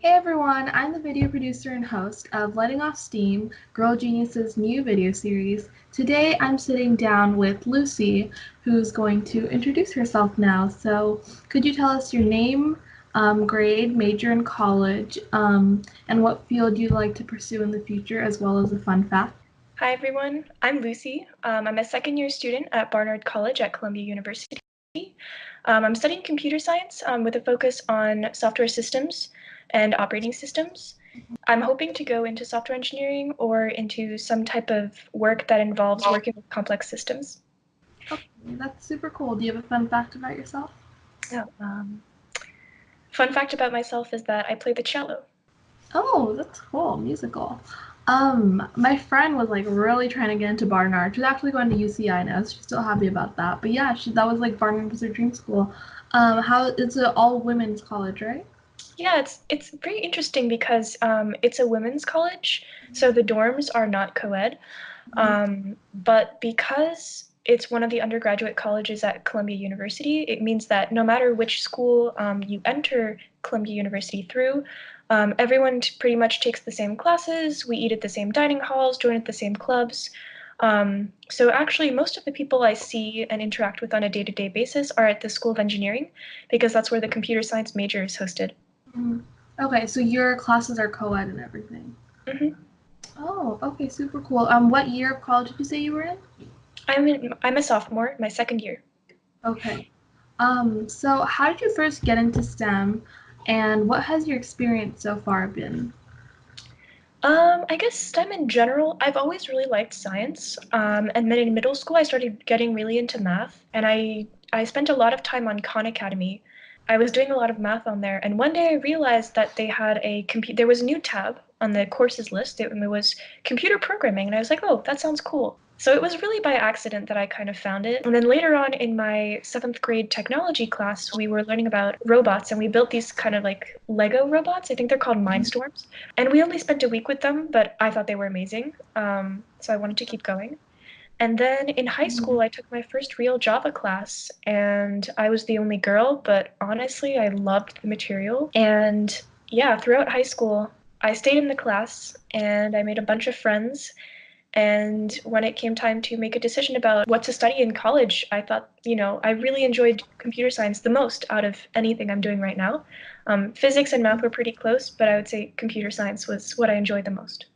Hey everyone, I'm the video producer and host of Letting Off Steam, Girl Genius's new video series. Today I'm sitting down with Lucie, who's going to introduce herself now. So, could you tell us your name, grade, major in college, and what field you'd like to pursue in the future, as well as a fun fact? Hi everyone, I'm Lucie. I'm a second year student at Barnard College at Columbia University. I'm studying computer science with a focus on software systems and operating systems. I'm hoping to go into software engineering or into some type of work that involves working with complex systems. Okay, that's super cool. Do you have a fun fact about yourself? Oh, fun fact about myself is that I play the cello. Oh, that's cool. Musical. My friend was like really trying to get into Barnard. She's actually going to UCI now. So she's still happy about that. But yeah, that was like Barnard was her dream school. How it's an all women's college, right? Yeah, it's pretty interesting because it's a women's college, so the dorms are not co-ed. But because it's one of the undergraduate colleges at Columbia University, it means that no matter which school you enter Columbia University through, everyone pretty much takes the same classes. We eat at the same dining halls, join at the same clubs. So actually, most of the people I see and interact with on a day-to-day basis are at the School of Engineering because that's where the computer science major is hosted. Mhm. Okay, so your classes are co-ed and everything. hmm Oh, okay, super cool. What year of college did you say you were in? I'm a sophomore, my second year. Okay. So how did you first get into STEM, and what has your experience so far been? I guess STEM in general, I've always really liked science. And then in middle school, I started getting really into math, and I spent a lot of time on Khan Academy. I was doing a lot of math on there, and one day I realized that they had there was a new tab on the courses list. It was computer programming, and I was like, oh, that sounds cool. So it was really by accident that I kind of found it. And then later on in my seventh grade technology class, we were learning about robots, and we built these kind of like Lego robots. I think they're called Mindstorms. And we only spent a week with them, but I thought they were amazing. So I wanted to keep going. And then in high school, I took my first real Java class, and I was the only girl, but honestly, I loved the material. And yeah, throughout high school, I stayed in the class and I made a bunch of friends. And when it came time to make a decision about what to study in college, I thought, I really enjoyed computer science the most out of anything I'm doing right now. Physics and math were pretty close, but I would say computer science was what I enjoyed the most.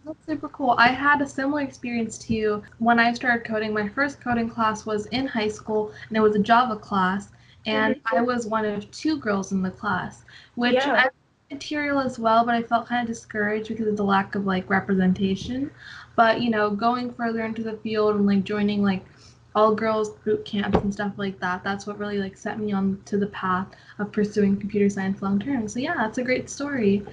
That's super cool. I had a similar experience to you when I started coding. My first coding class was in high school, and it was a Java class, and hmm I was one of two girls in the class, which Yeah. I material as well, but I felt kind of discouraged because of the lack of like representation. But going further into the field and like joining like all girls boot camps and stuff like that, that's what really like set me on to the path of pursuing computer science long term. So yeah, that's a great story.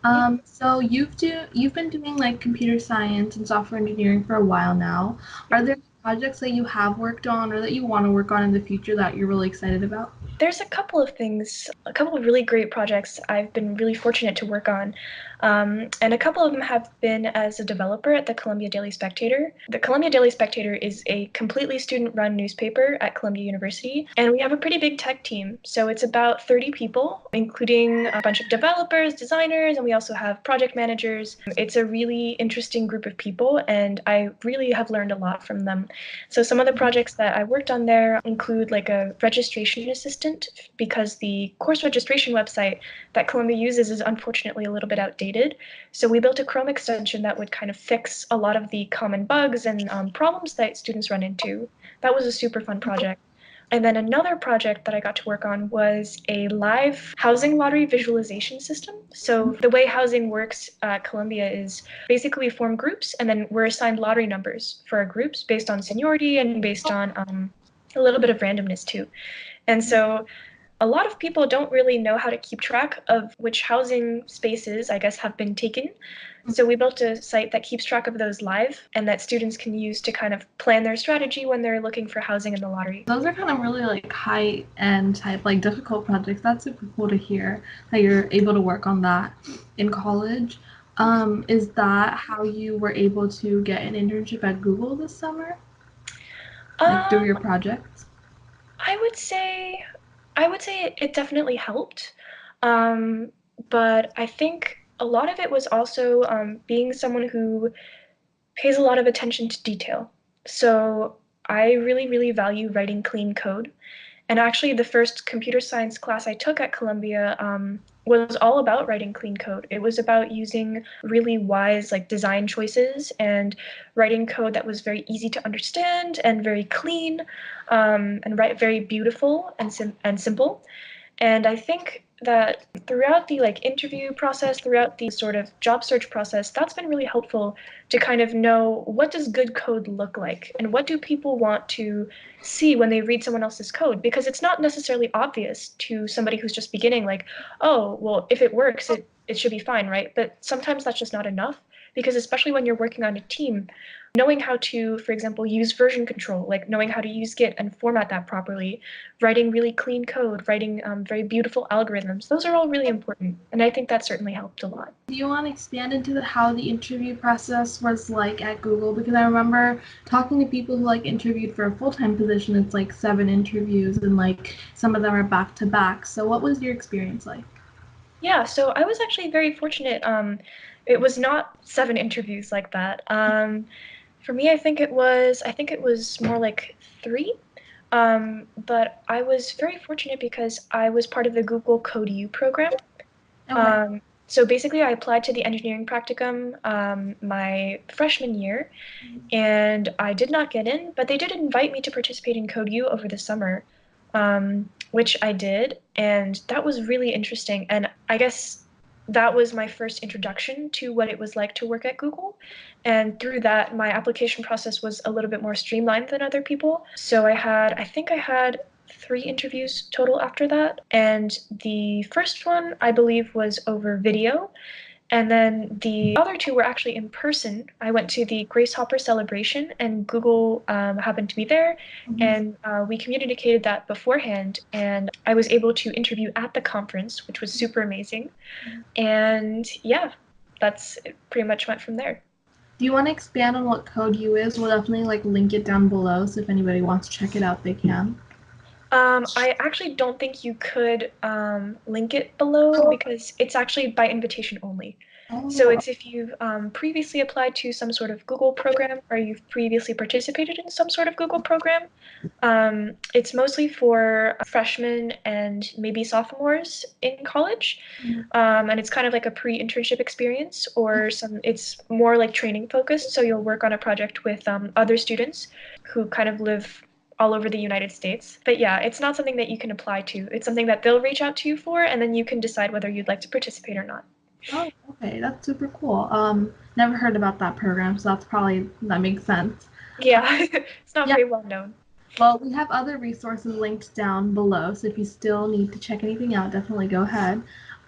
Yeah. So you've been doing like computer science and software engineering for a while now. Are there projects that you have worked on or that you want to work on in the future that you're really excited about? There's a couple of things, a couple of really great projects I've been really fortunate to work on. And a couple of them have been as a developer at the Columbia Daily Spectator. The Columbia Daily Spectator is a completely student run newspaper at Columbia University, and we have a pretty big tech team. So it's about 30 people, including a bunch of developers, designers, and we also have project managers. It's a really interesting group of people, and I really have learned a lot from them. So some of the projects that I worked on there include like a registration assistant because the course registration website that Columbia uses is unfortunately a little bit outdated. So we built a Chrome extension that would kind of fix a lot of the common bugs and problems that students run into. That was a super fun project. And then another project that I got to work on was a live housing lottery visualization system. So the way housing works at Columbia is basically we form groups and then we're assigned lottery numbers for our groups based on seniority and based on a little bit of randomness too. And so a lot of people don't really know how to keep track of which housing spaces, I guess, have been taken. So we built a site that keeps track of those live and that students can use to kind of plan their strategy when they're looking for housing in the lottery. Those are kind of really like high end type, like difficult projects. That's super cool to hear that you're able to work on that in college. Is that how you were able to get an internship at Google this summer? Like through Um, your projects? I would say it definitely helped. Um, but I think a lot of it was also being someone who pays a lot of attention to detail. So I really, really value writing clean code. And actually, the first computer science class I took at Columbia was all about writing clean code. It was about using really wise like design choices and writing code that was very easy to understand and very clean, and write very beautiful and simple. And I think that throughout the like interview process, throughout the sort of job search process, that's been really helpful to kind of know what does good code look like and what do people want to see when they read someone else's code, because it's not necessarily obvious to somebody who's just beginning like, oh, well, if it works, it should be fine, right? But sometimes that's just not enough, because especially when you're working on a team, knowing how to, for example, use version control, like knowing how to use Git and format that properly, writing really clean code, writing very beautiful algorithms. Those are all really important, and I think that certainly helped a lot. Do you want to expand into how the interview process was like at Google? Because I remember talking to people who like interviewed for a full-time position. It's like 7 interviews, and like some of them are back to back. So what was your experience like? Yeah, so I was actually very fortunate. It was not 7 interviews like that. For me, I think it was more like 3. But I was very fortunate because I was part of the Google Code U program. Okay. So basically, I applied to the engineering practicum my freshman year, and I did not get in, but they did invite me to participate in Code U over the summer, which I did, and that was really interesting. And I guess that was my first introduction to what it was like to work at Google. And through that, my application process was a little bit more streamlined than other people. So I think I had 3 interviews total after that. And the first one, I believe, was over video. And then the other 2 were actually in person. I went to the Grace Hopper celebration, and Google happened to be there. Mhm. And we communicated that beforehand. And I was able to interview at the conference, which was super amazing. And yeah, that's it pretty much went from there. Do you want to expand on what Code U is? We'll definitely like link it down below, so if anybody wants to check it out, they can. I actually don't think you could link it below because it's actually by invitation only. So Oh, it's if you've previously applied to some sort of Google program or you've previously participated in some sort of Google program. It's mostly for freshmen and maybe sophomores in college. And it's kind of like a pre-internship experience, or it's more like training focused. So you'll work on a project with other students who kind of live all over the United States. But yeah, it's not something that you can apply to. It's something that they'll reach out to you for, and then you can decide whether you'd like to participate or not. oh, okay, that's super cool. Never heard about that program, so that makes sense. Yeah, it's not Yeah, very well known. well, we have other resources linked down below, so if you still need to check anything out, definitely go ahead.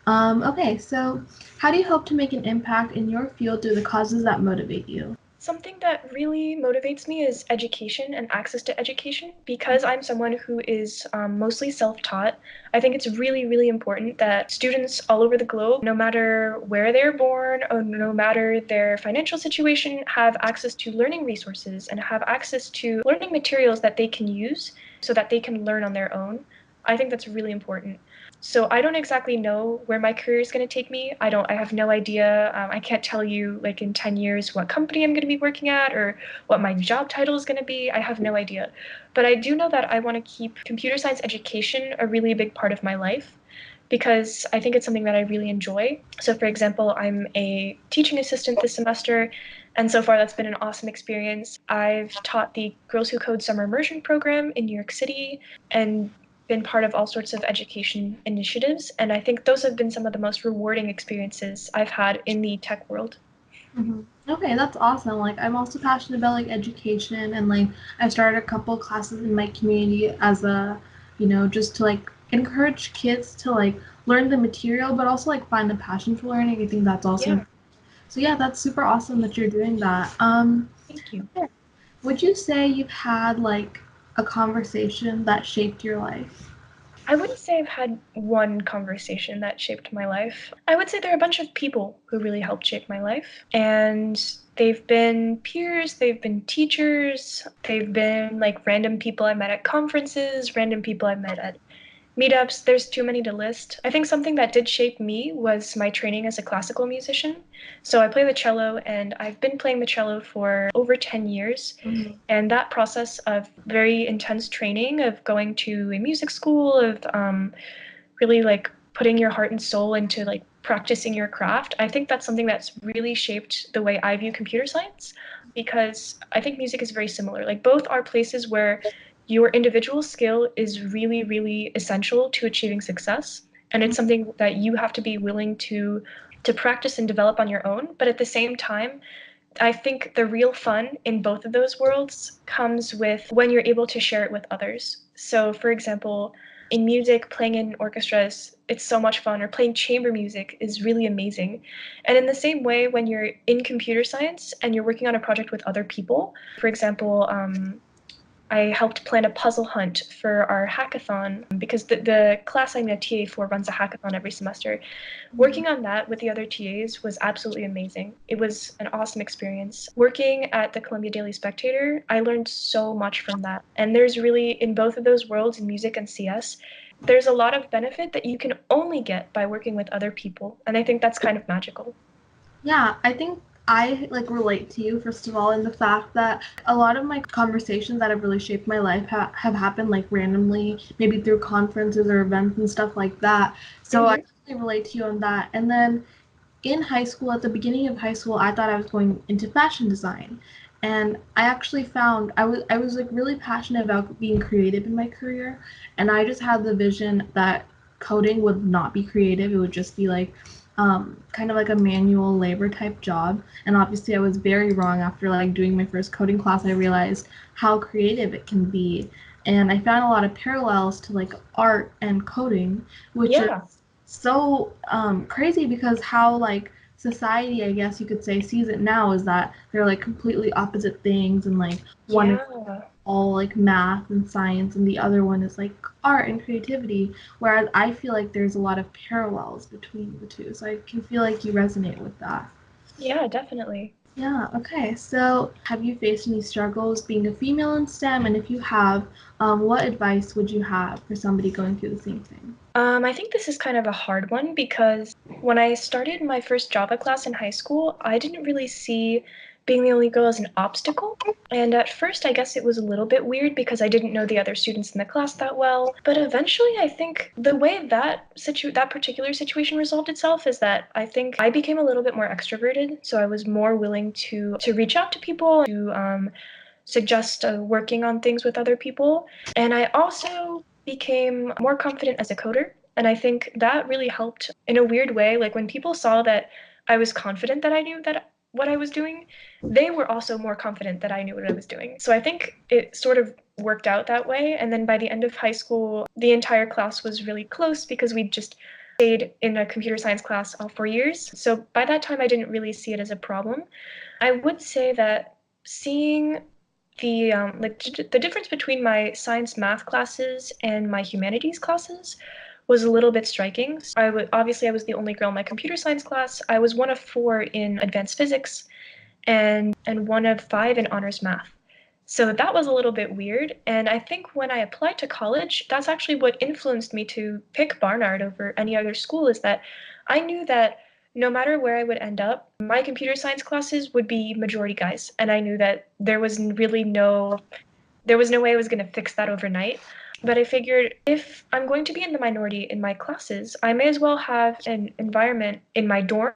Okay, so how do you hope to make an impact in your field through the causes that motivate you? Something that really motivates me is education and access to education. Because I'm someone who is mostly self taught, I think it's really, really important that students all over the globe, no matter where they're born or no matter their financial situation, have access to learning resources and have access to learning materials that they can use so that they can learn on their own. I think that's really important. So I don't exactly know where my career is going to take me. I have no idea. I can't tell you like in 10 years what company I'm going to be working at or what my job title is going to be. I have no idea. But I do know that I want to keep computer science education a really big part of my life because I think it's something that I really enjoy. So for example, I'm a teaching assistant this semester, and so far that's been an awesome experience. I've taught the Girls Who Code Summer Immersion program in New York City and been part of all sorts of education initiatives. And I think those have been some of the most rewarding experiences I've had in the tech world. Okay, that's awesome. Like, I'm also passionate about like education, and like I started a couple classes in my community as just to like encourage kids to like learn the material, but also like find a passion for learning. I think that's also Yeah, so. Yeah, that's super awesome that you're doing that. thank you. Okay. Would you say you've had like a conversation that shaped your life? I wouldn't say I've had one conversation that shaped my life. I would say there are a bunch of people who really helped shape my life. And they've been peers, they've been teachers, they've been like random people I met at conferences, random people I met at Meetups, there's too many to list. I think something that did shape me was my training as a classical musician. So I play the cello, and I've been playing the cello for over 10 years. Mhm. And that process of very intense training, of going to a music school, of really like putting your heart and soul into like practicing your craft, I think that's something that's really shaped the way I view computer science, because I think music is very similar. Like both are places where your individual skill is really, really essential to achieving success. And it's something that you have to be willing to practice and develop on your own. But at the same time, I think the real fun in both of those worlds comes with when you're able to share it with others. So, for example, in music, playing in orchestras, it's so much fun, or playing chamber music is really amazing. And in the same way, when you're in computer science and you're working on a project with other people, for example, I helped plan a puzzle hunt for our hackathon because the class I'm a TA for runs a hackathon every semester. Working on that with the other TAs was absolutely amazing. It was an awesome experience. Working at the Columbia Daily Spectator, I learned so much from that. And there's really, in both of those worlds, in music and CS, there's a lot of benefit that you can only get by working with other people. And I think that's kind of magical. Yeah, I think I like relate to you first of all in the fact that a lot of my conversations that have really shaped my life have happened like randomly, maybe through conferences or events and stuff like that. So I Mm-hmm. definitely relate to you on that. And then in high school, at the beginning of high school, I thought I was going into fashion design. And I actually found I was like really passionate about being creative in my career, and I just had the vision that coding would not be creative. It would just be like kind of like a manual labor type job. And obviously, I was very wrong after like doing my first coding class. I realized how creative it can be, and I found a lot of parallels to like art and coding, which is Yeah. so crazy because how like society, I guess you could say, sees it now is that they're like completely opposite things, and like one is Yeah. all like math and science and the other one is like art and creativity, whereas I feel like there's a lot of parallels between the two, so I can feel like you resonate with that. Yeah, definitely. Yeah, okay. So, have you faced any struggles being a female in STEM? And if you have, what advice would you have for somebody going through the same thing? I think this is kind of a hard one because when I started my first Java class in high school, I didn't really see being the only girl as an obstacle. And at first, I guess it was a little bit weird because I didn't know the other students in the class that well. But eventually, I think the way that particular situation resolved itself is that I think I became a little bit more extroverted. So I was more willing to reach out to people, to suggest working on things with other people. And I also became more confident as a coder. And I think that really helped in a weird way. Like when people saw that I was confident that I knew that what I was doing, they were also more confident that I knew what I was doing. So I think it sort of worked out that way. And then by the end of high school, the entire class was really close because we just stayed in a computer science class all 4 years. So by that time, I didn't really see it as a problem. I would say that seeing the difference between my science math classes and my humanities classes was a little bit striking. So obviously I was the only girl in my computer science class. I was one of four in advanced physics and one of five in honors math. So that was a little bit weird. And I think when I applied to college, that's actually what influenced me to pick Barnard over any other school, is that I knew that no matter where I would end up, my computer science classes would be majority guys. And I knew that there was no way I was going to fix that overnight. But I figured if I'm going to be in the minority in my classes, I may as well have an environment in my dorm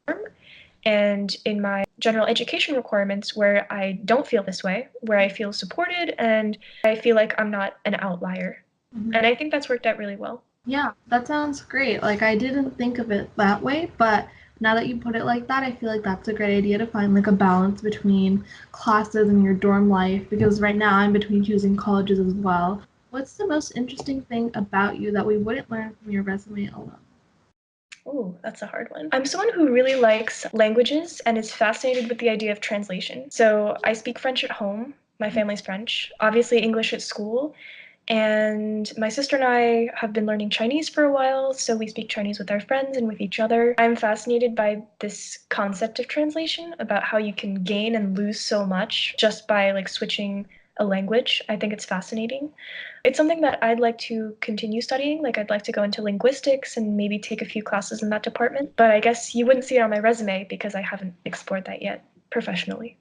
and in my general education requirements where I don't feel this way, where I feel supported and I feel like I'm not an outlier. Mhm. And I think that's worked out really well. Yeah, that sounds great. Like, I didn't think of it that way, but now that you put it like that, I feel like that's a great idea to find like a balance between classes and your dorm life, because right now I'm between choosing colleges as well. What's the most interesting thing about you that we wouldn't learn from your resume alone? Oh, that's a hard one. I'm someone who really likes languages and is fascinated with the idea of translation. So I speak French at home. My family's French, obviously English at school. And my sister and I have been learning Chinese for a while, so we speak Chinese with our friends and with each other. I'm fascinated by this concept of translation, about how you can gain and lose so much just by like switching a language. I think it's fascinating. It's something that I'd like to continue studying. Like, I'd like to go into linguistics and maybe take a few classes in that department. But I guess you wouldn't see it on my resume because I haven't explored that yet professionally.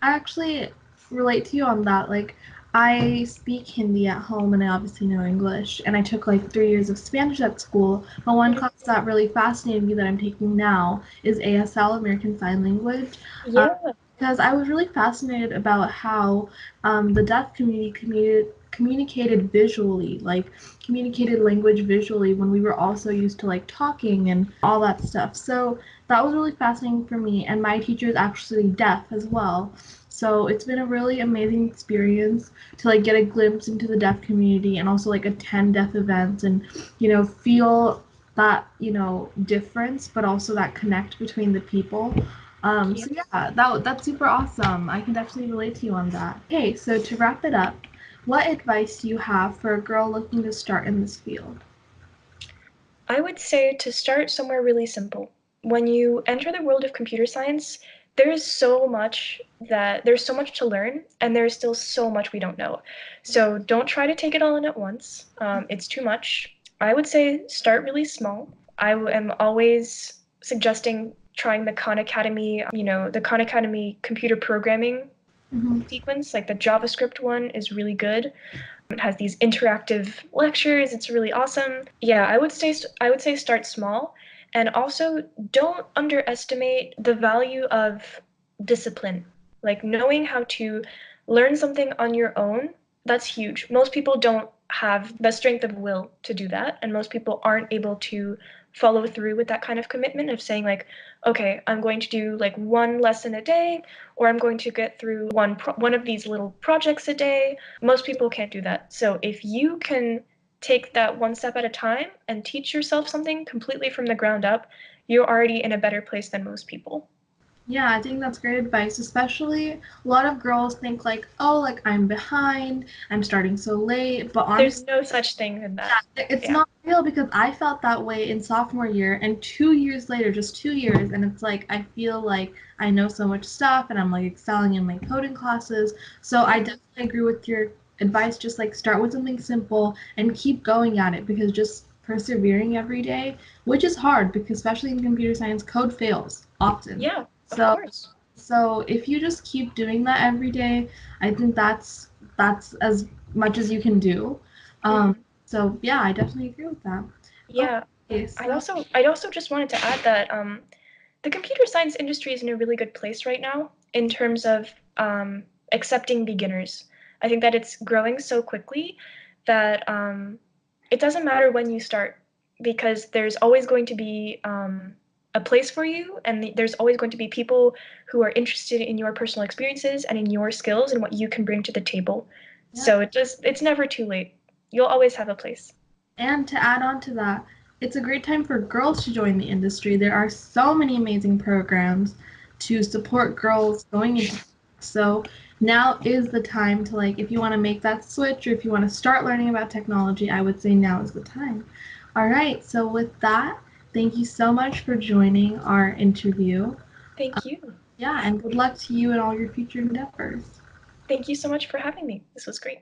I actually relate to you on that. Like, I speak Hindi at home and I obviously know English. And I took like 3 years of Spanish at school. But one class that really fascinated me that I'm taking now is ASL, American Sign Language. Um, Yeah. because I was really fascinated about how the deaf community communicated visually, like communicated language visually when we were also used to like talking and all that stuff. So that was really fascinating for me. And my teacher is actually deaf as well. So it's been a really amazing experience to like get a glimpse into the deaf community and also like attend deaf events and feel that difference, but also that connect between the people. Yeah. So yeah, that's super awesome. I can definitely relate to you on that. Okay, so to wrap it up, what advice do you have for a girl looking to start in this field? I would say to start somewhere really simple. When you enter the world of computer science, there's so much to learn, and there's still so much we don't know. So don't try to take it all in at once. It's too much. I would say start really small. Am always suggesting trying the Khan Academy, the Khan Academy computer programming Mm-hmm. sequence. Like the JavaScript one is really good. It has these interactive lectures. It's really awesome. Yeah, I would say start small, and also don't underestimate the value of discipline. Like knowing how to learn something on your own, that's huge. Most people don't have the strength of will to do that, and most people aren't able to follow through with that kind of commitment of saying like, okay, I'm going to do like one lesson a day, or I'm going to get through one of these little projects a day. Most people can't do that. So if you can take that one step at a time and teach yourself something completely from the ground up, you're already in a better place than most people. Yeah, I think that's great advice. Especially a lot of girls think like, oh, like I'm behind, I'm starting so late. But There's honestly, no such thing in that. it's Yeah. not real because I felt that way in sophomore year and 2 years later, just 2 years, and it's like I feel like I know so much stuff and I'm like excelling in my coding classes. So I Mhm. definitely agree with your advice. Just like start with something simple and keep going at it because just persevering every day, which is hard because especially in computer science, code fails often. Yeah, of So course. so if you just keep doing that every day, I think that's as much as you can do. Um, Hmm. so yeah, I definitely agree with that. Yeah. Okay, I so also I also just wanted to add that the computer science industry is in a really good place right now in terms of accepting beginners. I think that it's growing so quickly that it doesn't matter when you start, because there's always going to be a place for you, and there's always going to be people who are interested in your personal experiences and in your skills and what you can bring to the table. yeah, So it's never too late. You'll always have a place. and to add on to that, it's a great time for girls to join the industry. There are so many amazing programs to support girls going into so now is the time to like if you want to make that switch or if you want to start learning about technology, I would say now is the time. All right, so with that, thank you so much for joining our interview. Thank you. Yeah, and good luck to you in all your future endeavors. Thank you so much for having me. This was great.